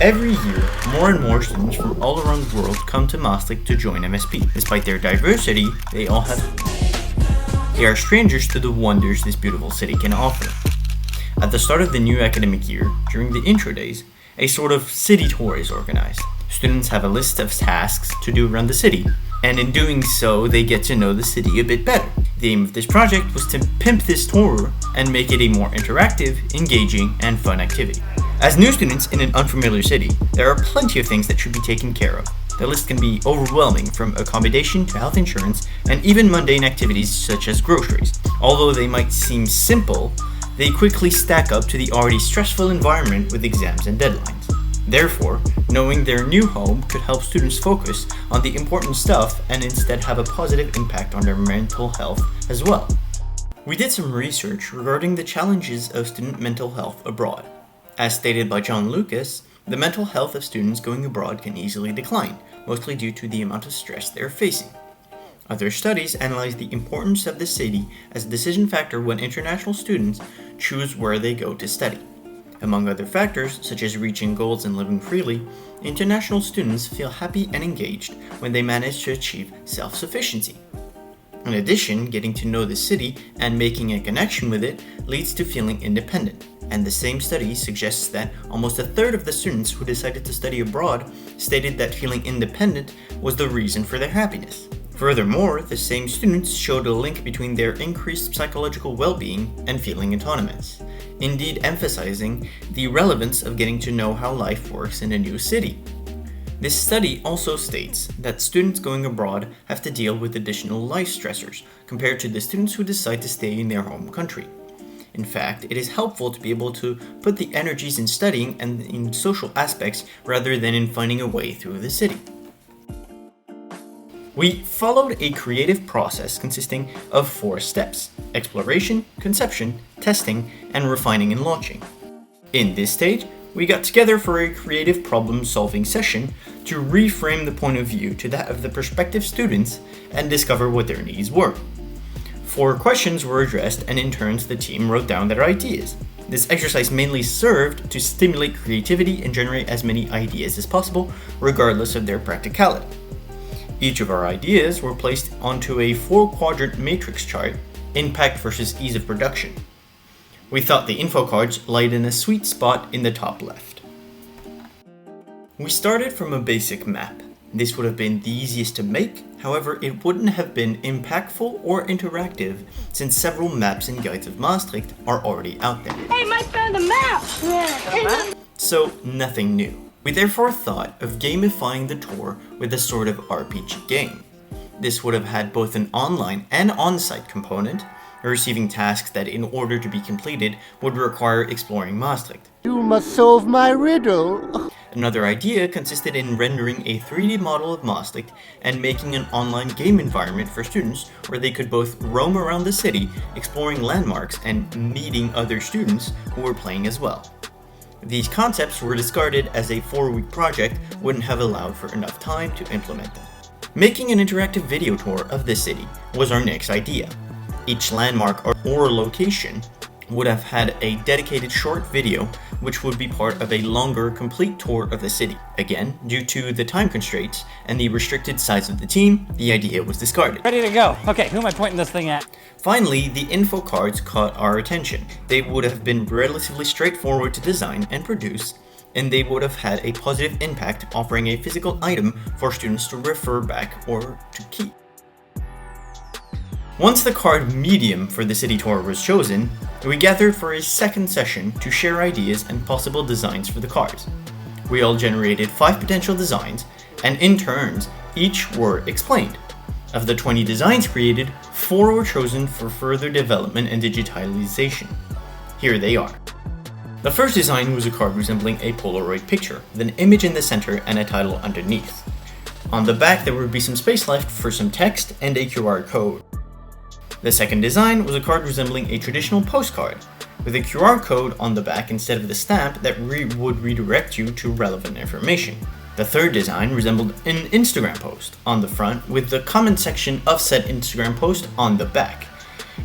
Every year, more and more students from all around the world come to Maastricht to join MSP. Despite their diversity, they are strangers to the wonders this beautiful city can offer. At the start of the new academic year, during the intro days, a sort of city tour is organized. Students have a list of tasks to do around the city, and in doing so, they get to know the city a bit better. The aim of this project was to pimp this tour and make it a more interactive, engaging, and fun activity. As new students in an unfamiliar city, there are plenty of things that should be taken care of. The list can be overwhelming, from accommodation to health insurance, and even mundane activities such as groceries. Although they might seem simple, they quickly stack up to the already stressful environment with exams and deadlines. Therefore, knowing their new home could help students focus on the important stuff and instead have a positive impact on their mental health as well. We did some research regarding the challenges of student mental health abroad. As stated by John Lucas, the mental health of students going abroad can easily decline, mostly due to the amount of stress they are facing. Other studies analyze the importance of the city as a decision factor when international students choose where they go to study. Among other factors, such as reaching goals and living freely, international students feel happy and engaged when they manage to achieve self-sufficiency. In addition, getting to know the city and making a connection with it leads to feeling independent, and the same study suggests that almost a third of the students who decided to study abroad stated that feeling independent was the reason for their happiness. Furthermore, the same students showed a link between their increased psychological well-being and feeling autonomous, indeed emphasizing the relevance of getting to know how life works in a new city. This study also states that students going abroad have to deal with additional life stressors compared to the students who decide to stay in their home country. In fact, it is helpful to be able to put the energies in studying and in social aspects rather than in finding a way through the city. We followed a creative process consisting of 4 steps: exploration, conception, testing, and refining and launching. In this stage, we got together for a creative problem-solving session to reframe the point of view to that of the prospective students and discover what their needs were. 4 questions were addressed, and in turns the team wrote down their ideas. This exercise mainly served to stimulate creativity and generate as many ideas as possible, regardless of their practicality. Each of our ideas were placed onto a 4-quadrant matrix chart, impact versus ease of production. We thought the info cards lied in a sweet spot in the top left. We started from a basic map. This would have been the easiest to make, however it wouldn't have been impactful or interactive since several maps and guides of Maastricht are already out there. Hey, Mike found a map! So nothing new. We therefore thought of gamifying the tour with a sort of RPG game. This would have had both an online and on-site component, receiving tasks that in order to be completed would require exploring Maastricht. You must solve my riddle. Another idea consisted in rendering a 3D model of Maastricht and making an online game environment for students where they could both roam around the city, exploring landmarks, and meeting other students who were playing as well. These concepts were discarded as a 4-week project wouldn't have allowed for enough time to implement them. Making an interactive video tour of the city was our next idea. Each landmark or location would have had a dedicated short video which would be part of a longer, complete tour of the city. Again, due to the time constraints and the restricted size of the team, the idea was discarded. Ready to go. Okay, who am I pointing this thing at? Finally, the info cards caught our attention. They would have been relatively straightforward to design and produce, and they would have had a positive impact, offering a physical item for students to refer back or to keep. Once the card medium for the city tour was chosen, we gathered for a second session to share ideas and possible designs for the cards. We all generated 5 potential designs, and in turns, each were explained. Of the 20 designs created, 4 were chosen for further development and digitalization. Here they are. The first design was a card resembling a Polaroid picture, with an image in the center and a title underneath. On the back there would be some space left for some text and a QR code. The second design was a card resembling a traditional postcard, with a QR code on the back instead of the stamp that would redirect you to relevant information. The third design resembled an Instagram post on the front, with the comment section of said Instagram post on the back.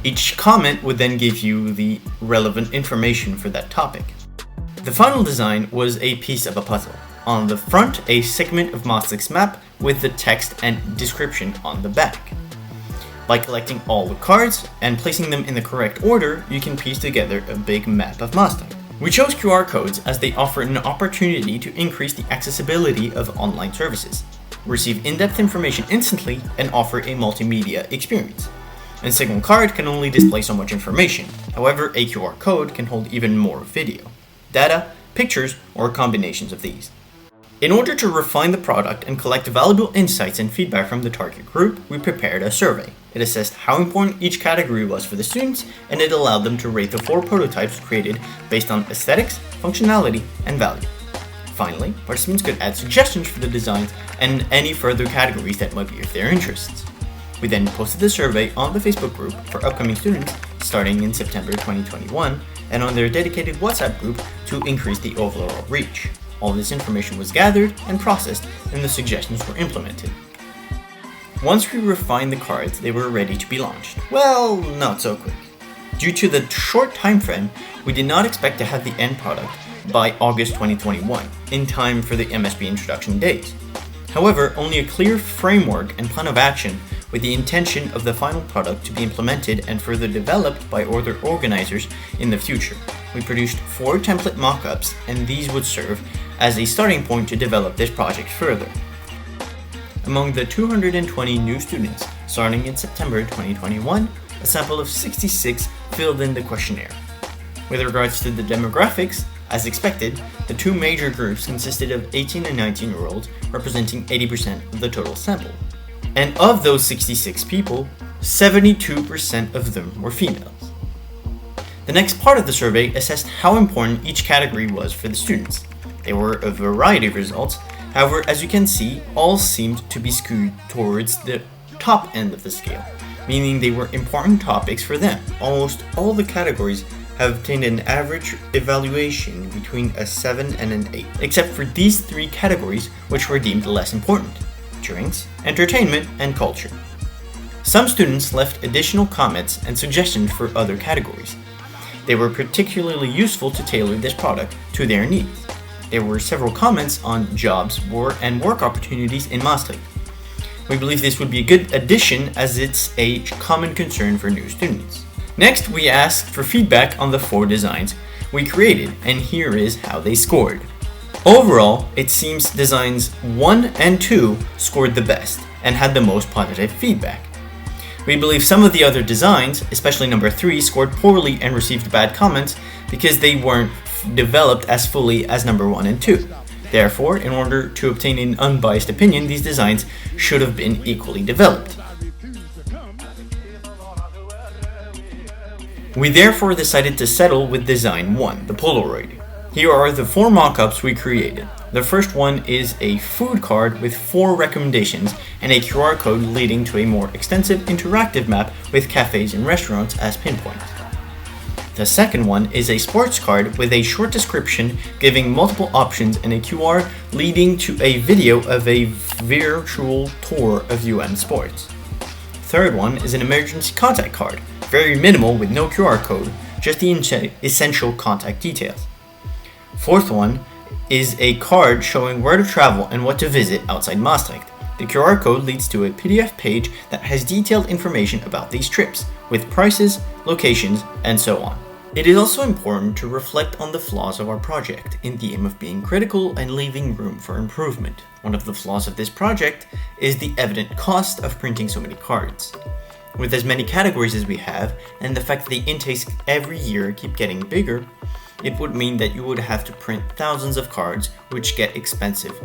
Each comment would then give you the relevant information for that topic. The final design was a piece of a puzzle. on the front a segment of Maastricht's map with the text and description on the back. By collecting all the cards and placing them in the correct order, you can piece together a big map of Maastricht. We chose QR codes as they offer an opportunity to increase the accessibility of online services, receive in-depth information instantly, and offer a multimedia experience. A single card can only display so much information. However, a QR code can hold even more video, data, pictures, or combinations of these. In order to refine the product and collect valuable insights and feedback from the target group, we prepared a survey. It assessed how important each category was for the students, and it allowed them to rate the 4 prototypes created based on aesthetics, functionality, and value. Finally, participants could add suggestions for the designs and any further categories that might be of their interests. We then posted the survey on the Facebook group for upcoming students starting in September 2021 and on their dedicated WhatsApp group to increase the overall reach. All this information was gathered and processed, and the suggestions were implemented. Once we refined the cards, they were ready to be launched. Well, not so quick. Due to the short time frame, we did not expect to have the end product by August 2021, in time for the MSP introduction days. However, only a clear framework and plan of action with the intention of the final product to be implemented and further developed by other organizers in the future. We produced 4 template mock-ups, and these would serve as a starting point to develop this project further. Among the 220 new students starting in September 2021, a sample of 66 filled in the questionnaire. With regards to the demographics, as expected, the 2 major groups consisted of 18 and 19-year-olds, representing 80% of the total sample. And of those 66 people, 72% of them were females. The next part of the survey assessed how important each category was for the students. There were a variety of results, however, as you can see, all seemed to be skewed towards the top end of the scale, meaning they were important topics for them. Almost all the categories have obtained an average evaluation between a 7 and an 8, except for these 3 categories which were deemed less important: drinks, entertainment, and culture. Some students left additional comments and suggestions for other categories. They were particularly useful to tailor this product to their needs. There were several comments on jobs, and work opportunities in Maastricht. We believe this would be a good addition as it's a common concern for new students. Next, we asked for feedback on the 4 designs we created, and here is how they scored. Overall, it seems designs 1 and 2 scored the best and had the most positive feedback. We believe some of the other designs, especially number 3, scored poorly and received bad comments because they weren't developed as fully as number 1 and 2. Therefore, in order to obtain an unbiased opinion, these designs should have been equally developed. We therefore decided to settle with design 1, the Polaroid. Here are the 4 mock-ups we created. The first one is a food card with 4 recommendations and a QR code leading to a more extensive interactive map with cafes and restaurants as pinpoints. The second one is a sports card with a short description giving multiple options and a QR leading to a video of a virtual tour of UM Sports. Third one is an emergency contact card, very minimal with no QR code, just the essential contact details. Fourth one is a card showing where to travel and what to visit outside Maastricht. The QR code leads to a PDF page that has detailed information about these trips, with prices, locations, and so on. It is also important to reflect on the flaws of our project in the aim of being critical and leaving room for improvement. One of the flaws of this project is the evident cost of printing so many cards. With as many categories as we have, and the fact that the intakes every year keep getting bigger, it would mean that you would have to print thousands of cards, which get expensive.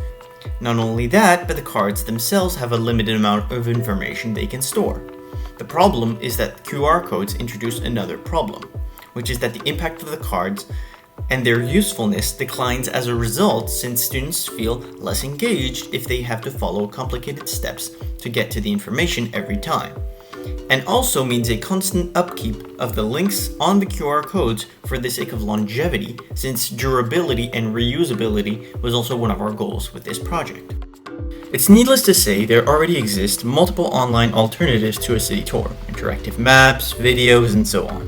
Not only that, but the cards themselves have a limited amount of information they can store. The problem is that QR codes introduce another problem, which is that the impact of the cards and their usefulness declines as a result, since students feel less engaged if they have to follow complicated steps to get to the information every time. And also means a constant upkeep of the links on the QR codes for the sake of longevity, since durability and reusability was also one of our goals with this project. It's needless to say there already exist multiple online alternatives to a city tour, interactive maps, videos, and so on.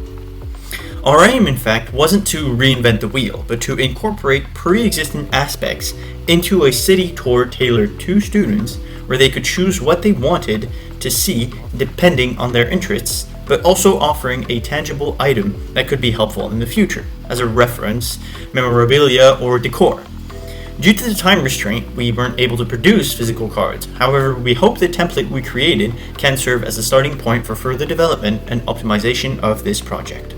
Our aim, in fact, wasn't to reinvent the wheel, but to incorporate pre-existing aspects into a city tour tailored to students where they could choose what they wanted to see depending on their interests, but also offering a tangible item that could be helpful in the future, as a reference, memorabilia, or decor. Due to the time restraint, we weren't able to produce physical cards. However, we hope the template we created can serve as a starting point for further development and optimization of this project.